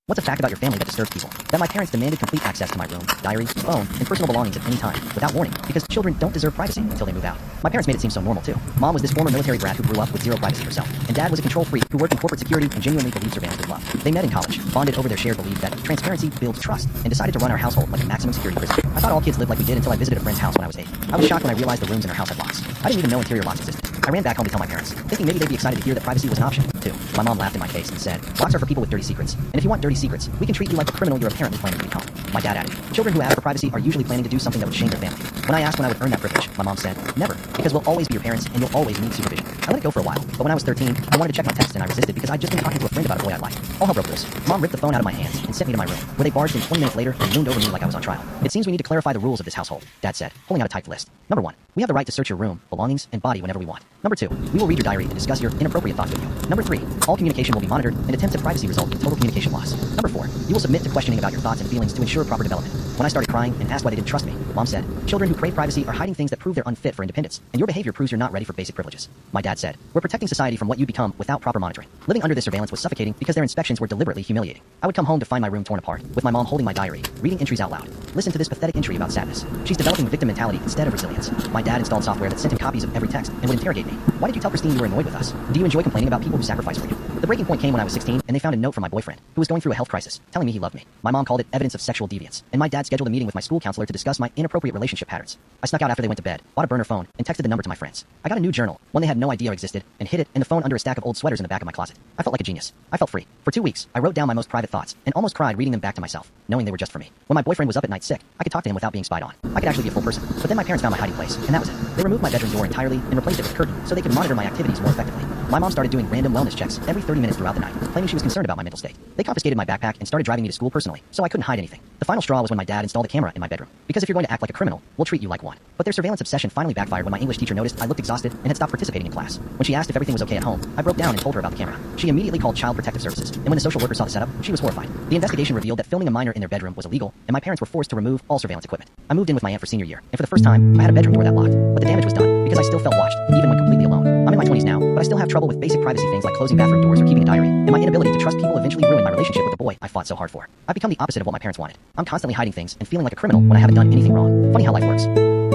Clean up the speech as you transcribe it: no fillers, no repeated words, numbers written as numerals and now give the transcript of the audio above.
What's a fact about your family that disturbs people? That my parents demanded complete access to my room, diary, phone, and personal belongings at any time, without warning, because children don't deserve privacy until they move out. My parents made it seem so normal, too. Mom was this former military brat who grew up with zero privacy herself, and Dad was a control freak who worked in corporate security and genuinely believed surveillance was love. They met in college, bonded over their shared belief that transparency builds trust, and decided to run our household like a maximum security prison. I thought all kids lived like we did until I visited a friend's house when I was 8. I was shocked when I realized the rooms in her house had locks. I didn't even know interior locks existed. I ran back home to tell my parents, thinking maybe they'd be excited to hear that privacy was an option, too. My mom laughed in my face and said, locks are for people with dirty secrets, and if you want dirty secrets, we can treat you like the criminal you're apparently planning to become. My dad added, children who ask for privacy are usually planning to do something that would shame their family. When I asked when I would earn that privilege, my mom said, never, because we'll always be your parents and you'll always need supervision. I let it go for a while, but when I was 13, I wanted to check my texts and I resisted because I'd just been talking to a friend about a boy I liked. All hell broke loose. Mom ripped the phone out of my hands and sent me to my room, where they barged in 20 minutes later and loomed over me like I was on trial. It seems we need to clarify the rules of this household, Dad said, pulling out a typed list. Number 1, we have the right to search your room, belongings, and body whenever we want. Number 2, we will read your diary and discuss your inappropriate thoughts with you. Number 3, all communication will be monitored and attempts at privacy result in total communication loss. Number 4, you will submit to questioning about your thoughts and feelings to ensure proper development. When I started crying and asked why they didn't trust me, Mom said, children who crave privacy are hiding things that prove they're unfit for independence, and your behavior proves you're not ready for basic privileges. My dad said, we're protecting society from what you become without proper monitoring. Living under this surveillance was suffocating because their inspections were deliberately humiliating. I would come home to find my room torn apart, with my mom holding my diary, reading entries out loud. Listen to this pathetic entry about sadness. She's developing victim mentality instead of resilience. My dad installed software that sent him copies of every text and would interrogate me. Why did you tell Christine you were annoyed with us? Do you enjoy complaining about people who sacrifice for you? The breaking point came when I was 16 and they found a note from my boyfriend, who was going through a health crisis, telling me he loved me. My mom called it evidence of sexual deviance, and my dad scheduled a meeting with my school counselor to discuss my inappropriate relationship patterns. I snuck out after they went to bed, bought a burner phone, and texted the number to my friends. I got a new journal, one they had no idea existed, and hid it and the phone under a stack of old sweaters in the back of my closet. I felt like a genius. I felt free. For 2 weeks, I wrote down my most private thoughts, and almost cried reading them back to myself, knowing they were just for me. When my boyfriend was up at night sick, I could talk to him without being spied on. I could actually be a full person. But then my parents found my hiding place, and that was it. They removed my bedroom door entirely and replaced it with a curtain so they could monitor my activities more effectively. My mom started doing random wellness checks every 30 minutes throughout the night, claiming she was concerned about my mental state. They confiscated my backpack and started driving me to school personally, so I couldn't hide anything. The final straw was when my dad installed a camera in my bedroom. Because if you're going to act like a criminal, we'll treat you like one. But their surveillance obsession finally backfired when my English teacher noticed I looked exhausted and had stopped participating in class. When she asked if everything was okay at home, I broke down and told her about the camera. She immediately called Child Protective Services, and when the social worker saw the setup, she was horrified. The investigation revealed that filming a minor in their bedroom was illegal, and my parents were forced to remove all surveillance equipment. I moved in with my aunt for senior year, and for the first time, I had a bedroom door that locked, but the damage was done because I still felt watched, even when completely alone. I'm in my 20s now, but I still have trouble with basic privacy things like closing bathroom doors or keeping a diary, and my inability to trust people eventually ruined my relationship with the boy I fought so hard for. I've become the opposite of what my parents wanted. I'm constantly hiding things and feeling like a criminal when I haven't done anything wrong. Funny how life works.